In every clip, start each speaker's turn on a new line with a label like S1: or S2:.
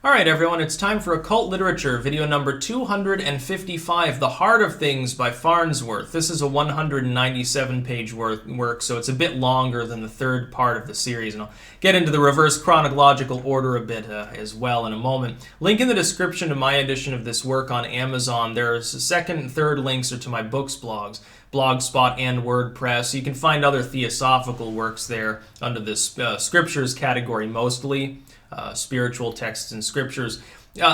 S1: Alright everyone, it's time for Occult Literature, video number 255, The Heart of Things by Farnsworth. This is a 197-page work, so it's a bit longer than the third part of the series, and I'll get into the reverse chronological order a bit as well in a moment. Link in the description to my edition of this work on Amazon. There's second and third links are to my books blogs, Blogspot and WordPress. You can find other theosophical works there under this scriptures category mostly. Spiritual texts and scriptures.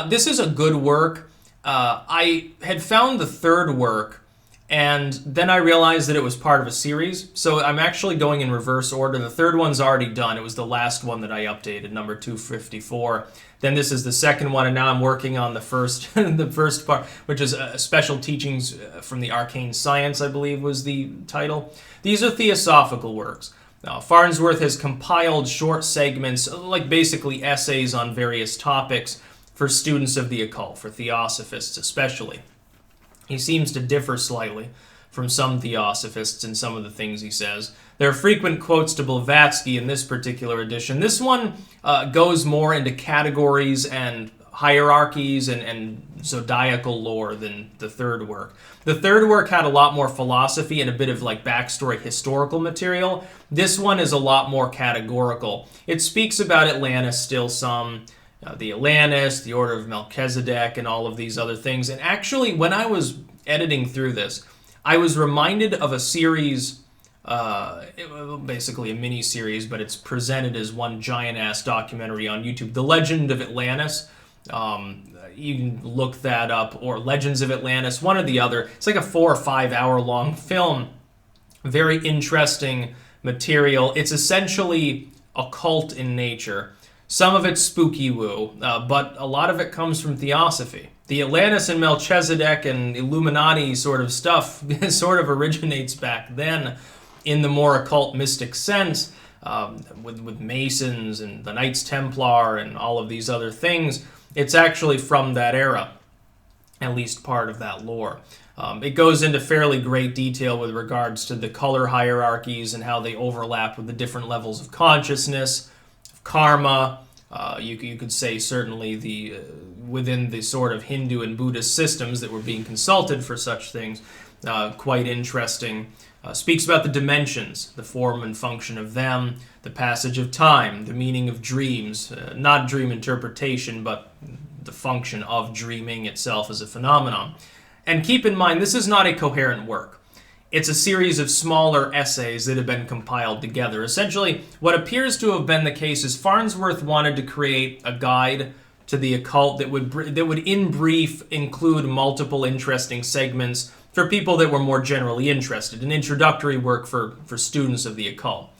S1: This is a good work. I had found the third work, and then I realized that it was part of a series, so I'm actually going in reverse order. The third one's already done. It was the last one that I updated, number 254. Then this is the second one, and now I'm working on the first the first part, which is Special Teachings from the Arcane Science, I believe was the title. These are theosophical works. Farnsworth has compiled short segments, like basically essays on various topics for students of the occult, for theosophists especially. He seems to differ slightly from some theosophists in some of the things he says. There are frequent quotes to Blavatsky in this particular edition. This one goes more into categories and hierarchies and zodiacal lore than the third work. The third work had a lot more philosophy and a bit of like backstory historical material. This one is a lot more categorical. It speaks about Atlantis still some, the Atlantis, the Order of Melchizedek, and all of these other things. And actually, when I was editing through this, I was reminded of a series, basically a mini-series, but it's presented as one giant-ass documentary on YouTube, The Legend of Atlantis. You can look that up, or Legends of Atlantis, one or the other. It's like a 4 or 5 hour long film. Very interesting material. It's essentially occult in nature. Some of it's spooky woo, but a lot of it comes from theosophy. The Atlantis and Melchizedek and Illuminati sort of stuff sort of originates back then in the more occult mystic sense, with Masons and the Knights Templar and all of these other things. It's actually from that era, at least part of that lore. It goes into fairly great detail with regards to the color hierarchies and how they overlap with the different levels of consciousness, of karma. You could say certainly within the sort of Hindu and Buddhist systems that were being consulted for such things. Quite interesting. Speaks about the dimensions, the form and function of them, the passage of time, the meaning of dreams, not dream interpretation, but the function of dreaming itself as a phenomenon. And keep in mind, this is not a coherent work. It's a series of smaller essays that have been compiled together. Essentially, what appears to have been the case is Farnsworth wanted to create a guide to the occult that would in brief include multiple interesting segments for people that were more generally interested, an introductory work for students of the occult.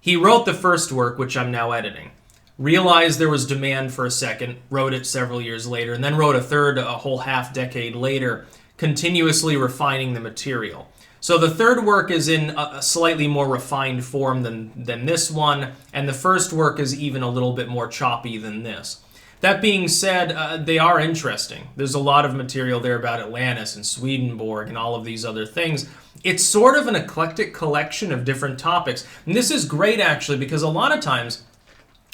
S1: He wrote the first work, which I'm now editing, realized there was demand for a second, wrote it several years later, and then wrote a third a whole half decade later, continuously refining the material. So the third work is in a slightly more refined form than this one, and the first work is even a little bit more choppy than this. That being said, they are interesting. There's a lot of material there about Atlantis and Swedenborg and all of these other things. It's sort of an eclectic collection of different topics. And this is great, actually, because a lot of times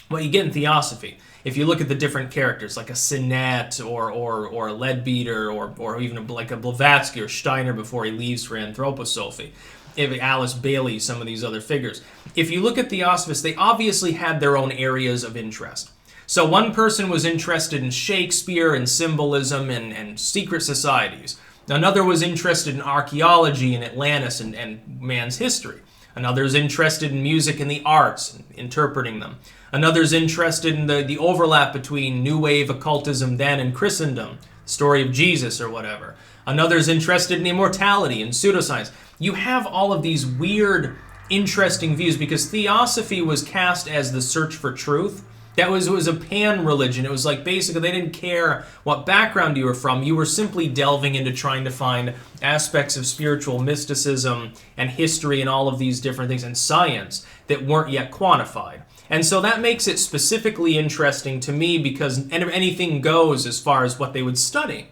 S1: what you get in theosophy, if you look at the different characters, like a Sinet or a Leadbeater or even like a Blavatsky or Steiner before he leaves for anthroposophy, Alice Bailey, some of these other figures. If you look at theosophists, they obviously had their own areas of interest. So one person was interested in Shakespeare and symbolism and secret societies. Another was interested in archaeology and Atlantis and man's history. Another is interested in music and the arts, and interpreting them. Another's interested in the overlap between New Wave occultism then and Christendom, the story of Jesus or whatever. Another's interested in immortality and pseudoscience. You have all of these weird, interesting views because theosophy was cast as the search for truth. It was a pan-religion. It was like basically they didn't care what background you were from. You were simply delving into trying to find aspects of spiritual mysticism and history and all of these different things and science that weren't yet quantified. And so that makes it specifically interesting to me because anything goes as far as what they would study.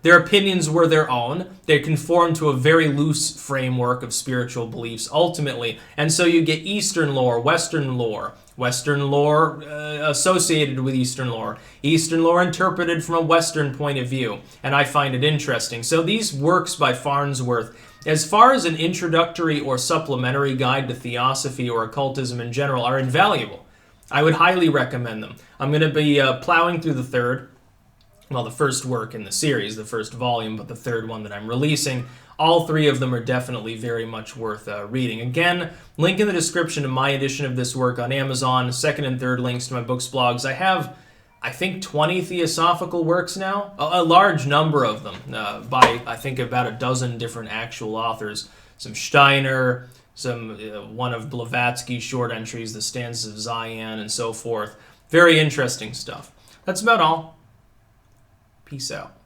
S1: Their opinions were their own. They conformed to a very loose framework of spiritual beliefs ultimately. And so you get Eastern lore, Western lore, Western lore associated with Eastern lore interpreted from a Western point of view, and I find it interesting. So these works by Farnsworth, as far as an introductory or supplementary guide to theosophy or occultism in general, are invaluable. I would highly recommend them. I'm going to be plowing through the first work in the series, the first volume, but the third one that I'm releasing. All three of them are definitely very much worth reading. Again, link in the description to my edition of this work on Amazon, second and third links to my books, blogs. I have, I think, 20 theosophical works now, a large number of them by, I think, about a dozen different actual authors. Some Steiner, one of Blavatsky's short entries, The Stanzas of Zion, and so forth. Very interesting stuff. That's about all. Peace out.